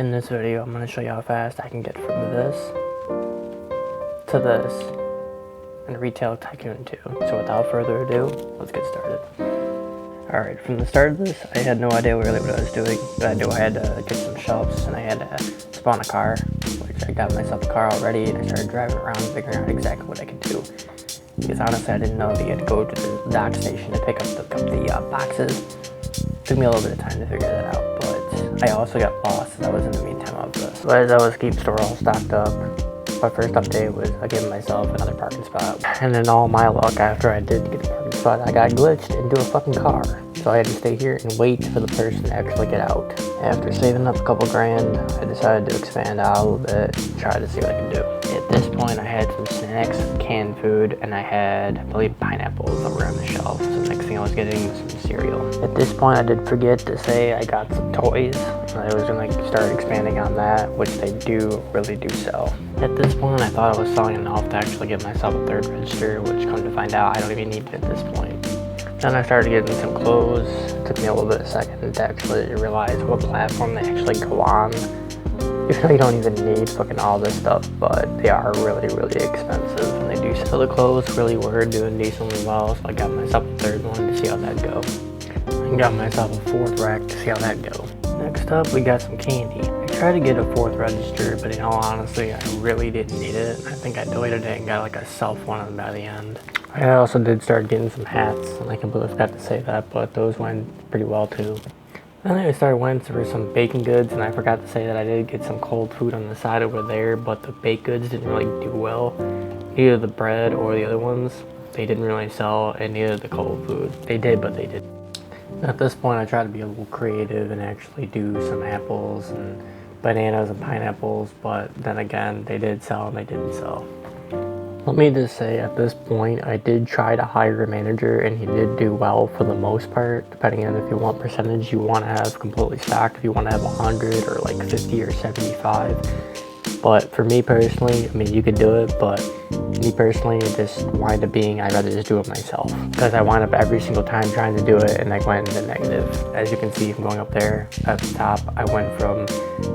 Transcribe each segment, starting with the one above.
In this video, I'm going to show you how fast I can get from this to this in Retail Tycoon 2. So without further ado, let's get started. Alright, from the start of this, I had no idea really what I was doing. But I knew I had to get some shelves and I had to spawn a car, which I got myself a car already, and I started driving around figuring out exactly what I could do. Because honestly, I didn't know that you had to go to the dock station to pick up the boxes. Took me a little bit of time to figure that out, but I also got lost as I was in the meantime of this. So as I was keeping store all stocked up, my first update was I gave myself another parking spot. And in all my luck, after I did get a parking spot, I got glitched into a fucking car. So I had to stay here and wait for the person to actually get out. After saving up a couple grand, I decided to expand out a little bit and try to see what I can do. At this point, I had some snacks, canned food, and I had, I believe, pineapples that were on the shelf. So the next thing I was getting was some cereal. At this point, I did forget to say I got some toys. I was going to start expanding on that, which they really do sell. At this point, I thought I was selling enough to actually get myself a third register, which come to find out, I don't even need it at this point. Then I started getting some clothes. It took me a little bit of a second to actually realize what platform they actually go on. Even though you don't even need fucking all this stuff, but they are really expensive. And they do sell the clothes really were doing decently well, so I got myself a third one to see how that go. And got myself a fourth rack to see how that go. Next up, we got some candy. I tried to get a fourth register, but in all honesty, I really didn't need it. I think I deleted it and got like a self one by the end. I also did start getting some hats, and I completely forgot to say that, but those went pretty well too. Then I started went for some baking goods, and I forgot to say that I did get some cold food on the side over there, but the baked goods didn't really do well. Neither the bread or the other ones, they didn't really sell, and neither the cold food. They did, but they didn't. At this point, I tried to be a little creative and actually do some apples and bananas and pineapples, but then again, they did sell and they didn't sell. Let me just say, at this point, I did try to hire a manager, and he did do well for the most part, depending on if you want percentage you want to have completely stocked, if you want to have 100 or like 50 or 75. But for me personally, I mean, you could do it, but me personally, it just wind up being, I'd rather just do it myself. Because I wind up every single time trying to do it, and I went into negative. As you can see from going up there at the top, I went from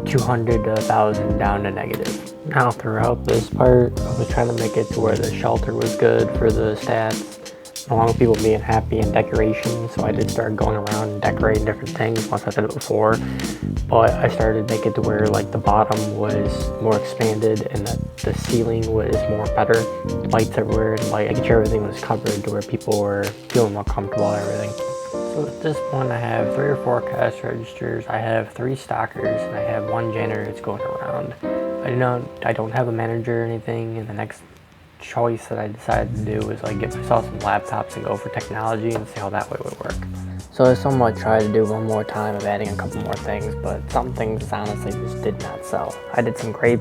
200 to 1,000 down to negative. Now throughout this part, I was trying to make it to where the shelter was good for the stats, along with people being happy and decoration. So I did start going around and decorating different things once I did it before. But I started to make it to where like the bottom was more expanded and the ceiling was more better. Lights everywhere, and like making sure everything was covered to where people were feeling more comfortable and everything. So at this point, I have 3 or 4 cash registers, I have 3 stockers, and I have 1 janitor that's going around. I don't have a manager or anything, and the next choice that I decided to do was like get myself some laptops and go for technology and see how that way would work. So I somewhat tried to do one more time of adding a couple more things, but some things honestly just did not sell. I did some grape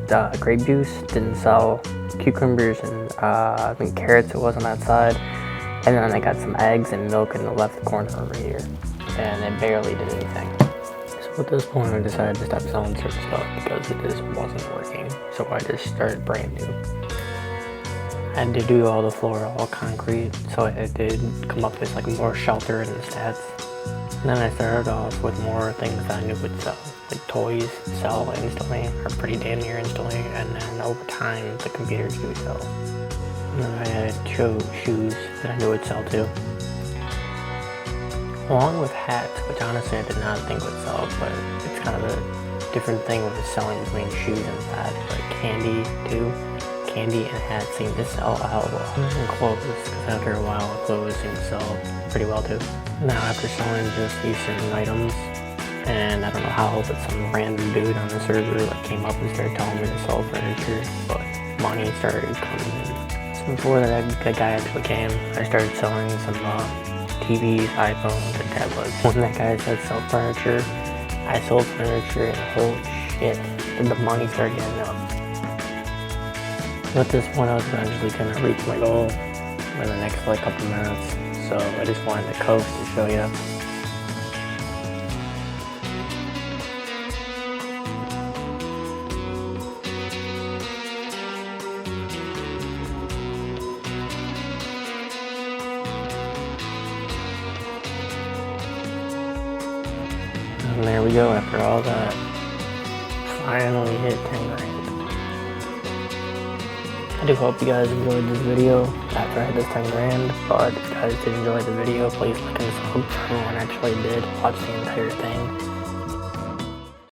juice, didn't sell. Cucumbers and I think carrots it was on that side. And then I got some eggs and milk in the left corner over here. And it barely did anything. So at this point I decided to stop selling certain stuff because it just wasn't working. So I just started brand new. I had to do all the floor, all concrete, so it did come up with like more shelter in the stats. And then I started off with more things that I knew would sell. Like toys sell instantly, or pretty damn near instantly, and then over time the computers do sell. And then I had shoes that I knew would sell too. Along with hats, which honestly I did not think would sell, but it's kind of a different thing with selling between shoes and hats, but candy too. Candy and hats seem to sell a hell of a lot. And clothes, because after a while clothes seem to sell pretty well too. Now after selling just these certain items, and I don't know how, but some random dude on the server like came up and started telling me to sell furniture, but money started coming in. So before that guy actually came, I started selling some TVs, iPhones, and tablets. When that guy said sell furniture, I sold furniture, and holy shit, the money started getting up. At this point, I was eventually going to reach my goal in the next like couple minutes, so I just wanted to coast to show you. And there we go, after all that finally hit 10 grand. I do hope you guys enjoyed this video after I hit this 10 grand, but if you guys did enjoy the video, please like and sub. Everyone actually did watch the entire thing.